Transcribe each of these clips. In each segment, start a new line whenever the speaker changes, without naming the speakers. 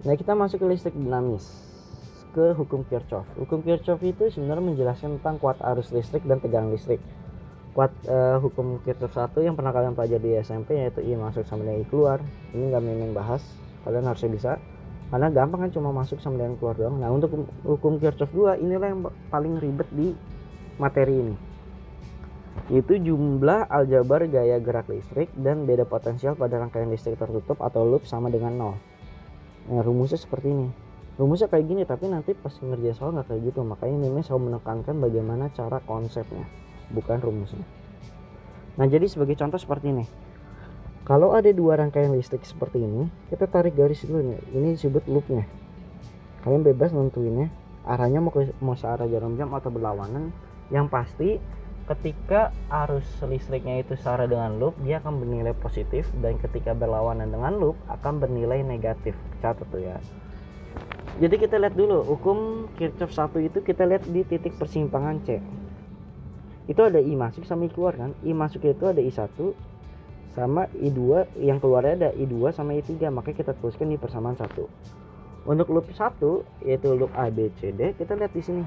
Nah, kita masuk ke listrik dinamis, ke hukum Kirchhoff. Hukum Kirchhoff itu sebenarnya menjelaskan tentang kuat arus listrik dan tegangan listrik. Hukum Kirchhoff 1 yang pernah kalian pelajari di SMP, yaitu I masuk sama dengan I keluar. Ini nggak mimin bahas, kalian harusnya bisa, karena gampang kan, cuma masuk sama dengan keluar doang. Nah, untuk hukum Kirchhoff 2 inilah yang paling ribet di materi ini, yaitu jumlah aljabar gaya gerak listrik dan beda potensial pada rangkaian listrik tertutup atau loop sama dengan 0. Nah, rumusnya seperti ini. Rumusnya kayak gini, tapi nanti pas ngerjain soal nggak kayak gitu. Makanya Mimin selalu menekankan bagaimana cara konsepnya, bukan rumusnya. Nah, jadi sebagai contoh seperti ini. Kalau ada dua rangkaian listrik seperti ini, kita tarik garis dulu nih. Ini disebut loopnya. Kalian bebas nentuinnya, arahnya mau searah jarum jam atau berlawanan. Yang pasti ketika arus listriknya itu searah dengan loop, dia akan bernilai positif, dan ketika berlawanan dengan loop akan bernilai negatif. Catat tuh ya. Jadi kita lihat dulu hukum Kirchhoff 1 itu, kita lihat di titik persimpangan C. Itu ada I masuk sama I keluar kan. I masuk itu ada I1 sama I2, yang keluarnya ada I2 sama I3, makanya kita tuliskan di persamaan 1. Untuk loop 1 yaitu loop A B C D, kita lihat di sini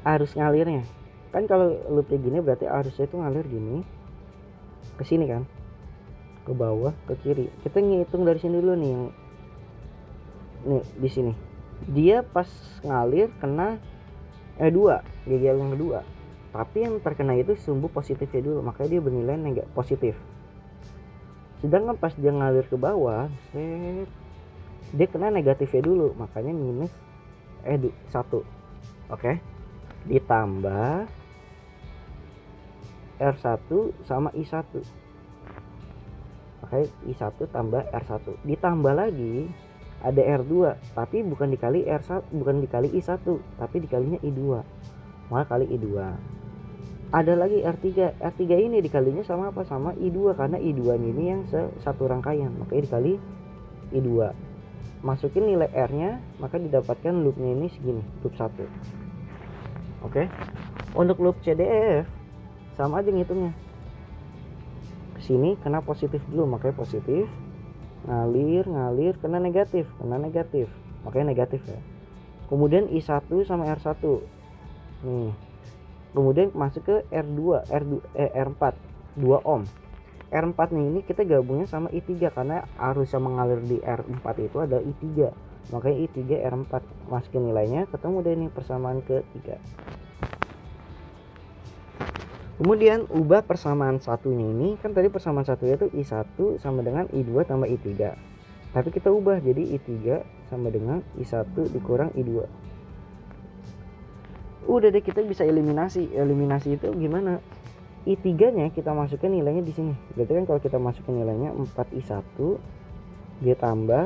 arus ngalirnya. Kan kalau loop kayak gini berarti arusnya itu ngalir gini ke sini kan, ke bawah ke kiri. Kita ngitung dari sini dulu nih, yang nih di sini dia pas ngalir kena E2, GGL yang kedua, tapi yang terkena itu sumbu positifnya dulu, makanya dia bernilai positif. Sedangkan pas dia ngalir ke bawah, dia kena negatifnya dulu, makanya minus E1. Oke, ditambah R1 sama I1, makanya I1 tambah R1, ditambah lagi ada R2, tapi bukan dikali R1, bukan dikali I1, tapi dikalinya I2, maka kali I2. Ada lagi R3, R3 ini dikalinya sama apa, sama I2, karena I2 ini yang satu rangkaian, makanya dikali I2. Masukin nilai R nya, maka didapatkan loopnya ini segini, loop 1. Oke. Untuk loop CDF sama aja ngitungnya. Kesini kena positif dulu, makanya positif. Ngalir kena negatif, makanya negatif ya. Kemudian I1 sama R1 nih, kemudian masuk ke R4 2 ohm. R4 nih, ini kita gabungnya sama I3, karena arus yang mengalir di R4 itu ada I3, makanya I3 R4. Masukin nilainya, ketemu deh nih persamaan ketiga. Kemudian ubah persamaan satunya ini, kan tadi persamaan satunya itu I1 sama dengan I2 tambah I3, tapi kita ubah jadi I3 sama dengan I1 dikurang I2. Udah deh, kita bisa eliminasi. Eliminasi itu gimana? I3 nya kita masukkan nilainya di sini. Berarti kan kalau kita masukkan nilainya 4I1 ditambah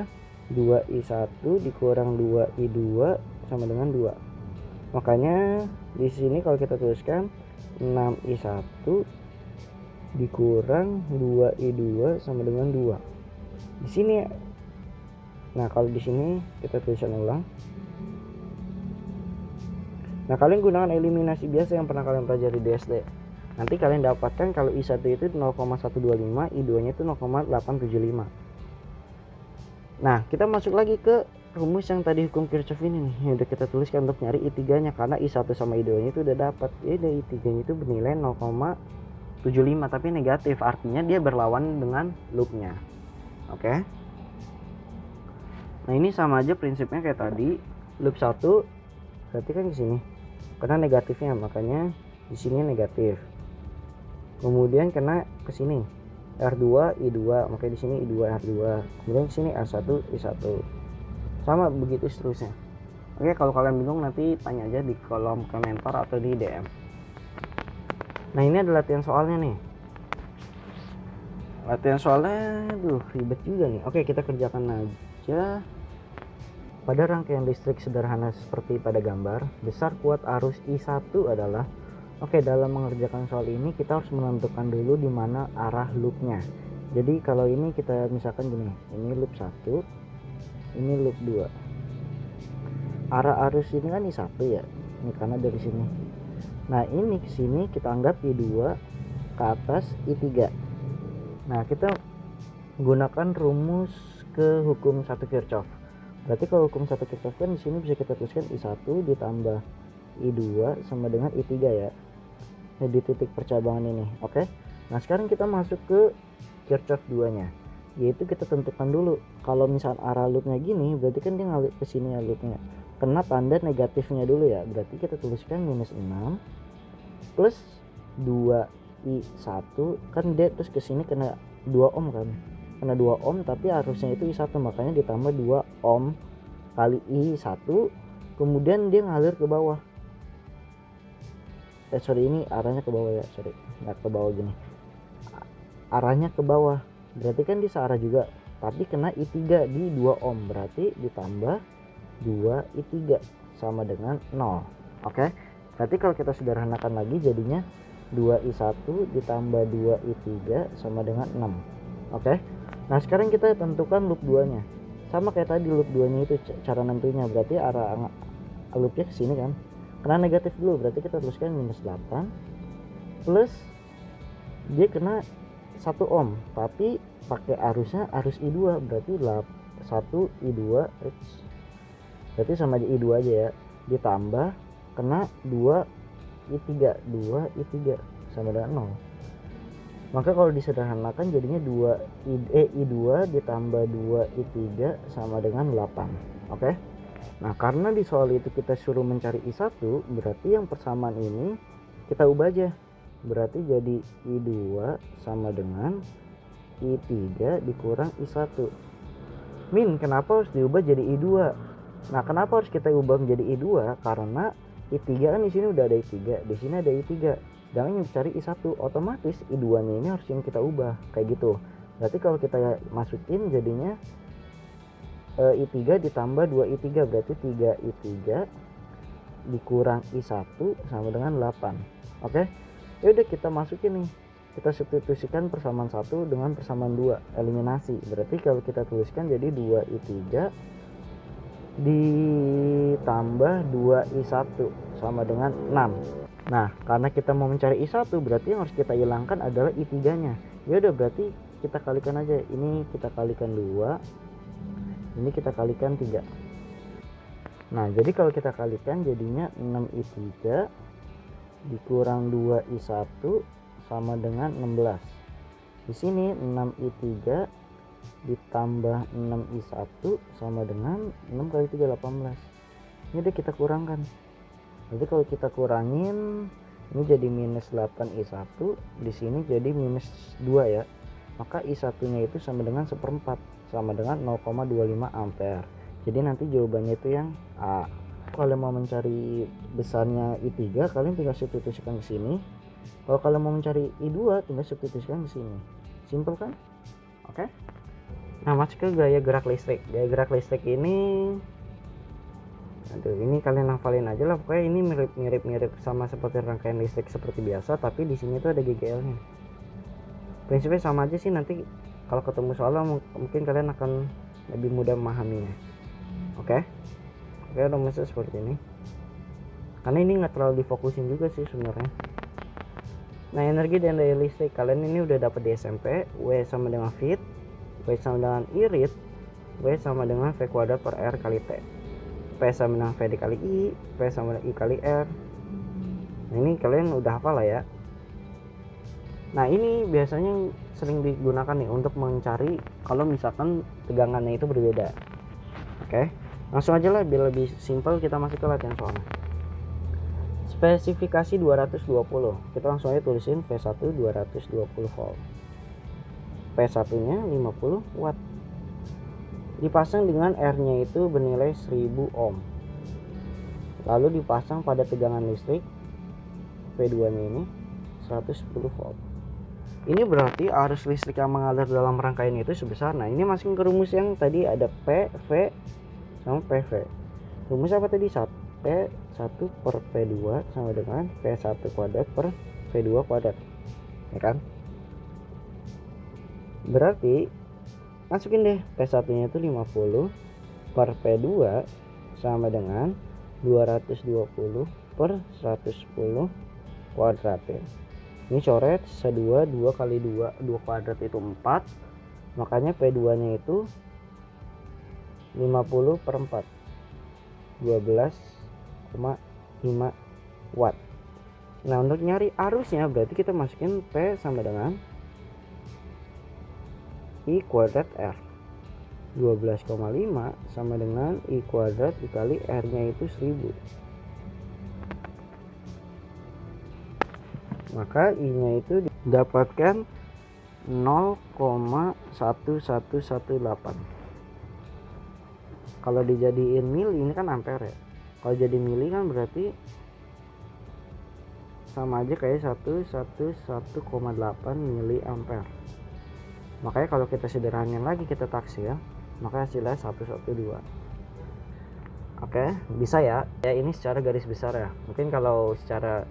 2I1 dikurang 2I2 sama dengan 2. Makanya di sini kalau kita tuliskan 6I1 dikurang 2I2 sama dengan 2 di sini ya. Nah, kalau di sini kita tuliskan ulang. Nah, kalian gunakan eliminasi biasa yang pernah kalian pelajari di SD. Nanti kalian dapatkan kalau I1 itu 0,125, I2 nya itu 0,875. Nah, kita masuk lagi ke rumus yang tadi hukum Kirchhoff ini nih, yang udah kita tuliskan untuk nyari I3 nya, karena I1 sama I2 nya itu udah dapat. Jadi I3 nya itu bernilai 0,75 tapi negatif, artinya dia berlawan dengan loopnya. Oke. Nah, ini sama aja prinsipnya kayak tadi. Loop 1 berarti kan di sini kena negatifnya, makanya di sini negatif. Kemudian kena ke sini R2 I2, makanya di sini I2 R2. Kemudian di sini R1 I1. Sama begitu seterusnya. Oke, kalau kalian bingung nanti tanya aja di kolom komentar atau di DM. Nah, ini adalah latihan soalnya nih. Latihan soalnya ribet juga nih. Oke, kita kerjakan aja. Pada rangkaian listrik sederhana seperti pada gambar, besar kuat arus I1 adalah. Oke, dalam mengerjakan soal ini kita harus menentukan dulu di mana arah loopnya. Jadi kalau ini kita misalkan gini, ini loop 1, ini loop 2. Arah arus ini kan I1 ya, ini karena dari sini. Nah, ini ke sini kita anggap I2, ke atas I3. Nah, kita gunakan rumus ke hukum 1 Kirchhoff. Berarti kalau hukum 1 Kirchhoff kan di sini bisa kita tuliskan I1 ditambah I2 sama dengan I3 ya. Di titik percabangan ini. Oke. Nah, sekarang kita masuk ke Kirchhoff 2-nya. Yaitu kita tentukan dulu. Kalau misal arah loopnya gini, berarti kan dia ngalir ke sini ya loopnya. Kena tanda negatifnya dulu ya. Berarti kita tuliskan minus 6 plus 2I1 kan dia terus ke sini kena 2 ohm kan. Kena 2 ohm tapi arusnya itu I1, makanya ditambah 2 ohm kali I1, kemudian dia ngalir ke bawah. Ini arahnya ke bawah ya, nggak ke bawah gini, arahnya ke bawah, berarti kan dia searah juga, tapi kena I3 di 2 ohm, berarti ditambah 2I3 sama dengan 0. Oke, berarti kalau kita sederhanakan lagi jadinya 2I1 ditambah 2I3 sama dengan 6. Oke, nah sekarang kita tentukan loop 2 nya, sama kayak tadi loop 2 nya itu cara nentunya, berarti arah loopnya ke sini kan, kena negatif dulu, berarti kita tuliskan minus 8 plus dia kena 1 ohm tapi pakai arusnya arus I2, berarti 1 I2 berarti sama I2 aja ya, ditambah kena 2 I3 sama dengan 0. Maka kalau disederhanakan jadinya I2 ditambah 2 I3 sama dengan 8. Oke. Nah, karena di soal itu kita suruh mencari I1, berarti yang persamaan ini kita ubah aja. Berarti jadi I2 sama dengan I3 dikurang I1. Min, kenapa harus diubah jadi I2? Nah, kenapa harus kita ubah menjadi I2? Karena I3 kan di sini udah ada I3, di sini ada I3. Sedangkan yang cari I1, otomatis I2-nya ini harus yang kita ubah, kayak gitu. Berarti kalau kita masukin jadinya I3 ditambah 2I3, berarti 3I3 dikurang I1 sama dengan 8. Oke. Ya udah kita masukin nih. Kita substitusikan persamaan 1 dengan persamaan 2, eliminasi. Berarti kalau kita tuliskan jadi 2I3 ditambah 2I1 sama dengan 6. Nah, karena kita mau mencari I1, berarti yang harus kita hilangkan adalah I3-nya. Ya udah, berarti kita kalikan aja. Ini kita kalikan 2. Ini kita kalikan 3. Nah, jadi kalau kita kalikan jadinya 6I3 dikurang 2I1 sama dengan 16. Di sini 6I3 ditambah 6I1 sama dengan 6 kali 3 18. Ini udah kita kurangkan. Jadi kalau kita kurangin ini jadi minus 8I1, di sini jadi minus 2 ya. Maka I1-nya itu sama dengan 1/4 sama dengan 0,25 ampere. Jadi nanti jawabannya itu yang A. Kalau mau mencari besarnya I3, kalian tinggal substitusikan ke sini. Kalau kalian mau mencari I2, tinggal substitusikan ke sini. Simple kan? Oke. Nah, masuk ke gaya gerak listrik. Gaya gerak listrik ini, ini kalian hafalin aja lah. Pokoknya ini mirip sama seperti rangkaian listrik seperti biasa, tapi di sini tuh ada GGL-nya. Prinsipnya sama aja sih, nanti kalau ketemu soalnya mungkin kalian akan lebih mudah memahaminya. Oke, rumusnya seperti ini. Karena ini nggak terlalu difokusin juga sih sebenarnya. Nah, energi dan daya listrik kalian ini udah dapat di SMP. W sama dengan V, W sama dengan I read, W sama dengan V kuadrat per R kali T. P sama dengan V dikali I, P sama dengan I kali R. Nah, ini kalian udah hafal lah ya. Nah, ini biasanya sering digunakan nih untuk mencari kalau misalkan tegangannya itu berbeda. Oke, langsung aja lah biar lebih simpel, kita masuk ke latihan soalnya. Spesifikasi 220, kita langsung aja tulisin V1 220 volt, P1 nya 50 watt, dipasang dengan R nya itu bernilai 1000 ohm, lalu dipasang pada tegangan listrik P2 nya ini 110 volt. Ini berarti arus listrik yang mengalir dalam rangkaian itu sebesar, nah ini masing ke rumus yang tadi ada P, V sama PV. Rumus apa tadi? P1 per P2 sama dengan P1 kuadrat per P2 kuadrat, ya kan? Berarti masukin deh, P1 nya itu 50 per P2 sama dengan 220 per 110 kuadrat ya. Ini coret se2, 2 kali 2 kuadrat itu 4, makanya P2 nya itu 50/4 12,5 watt. Nah, untuk nyari arusnya berarti kita masukin P sama dengan I kuadrat R. 12,5 sama dengan I kuadrat dikali R nya itu 1000. Maka I nya itu didapatkan 0,1118. Kalau dijadiin mili ini kan ampere ya. Kalau jadi mili kan berarti sama aja kayak 111,8 mili ampere. Makanya kalau kita sederhanain lagi, kita taksir, maka hasilnya 112. Oke, bisa ya. Ya ini secara garis besar ya. Mungkin kalau secara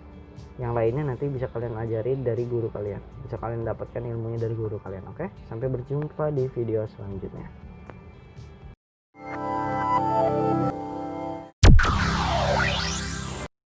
yang lainnya nanti bisa kalian ajarin dari guru kalian. Bisa kalian dapatkan ilmunya dari guru kalian. Oke, sampai berjumpa di video selanjutnya.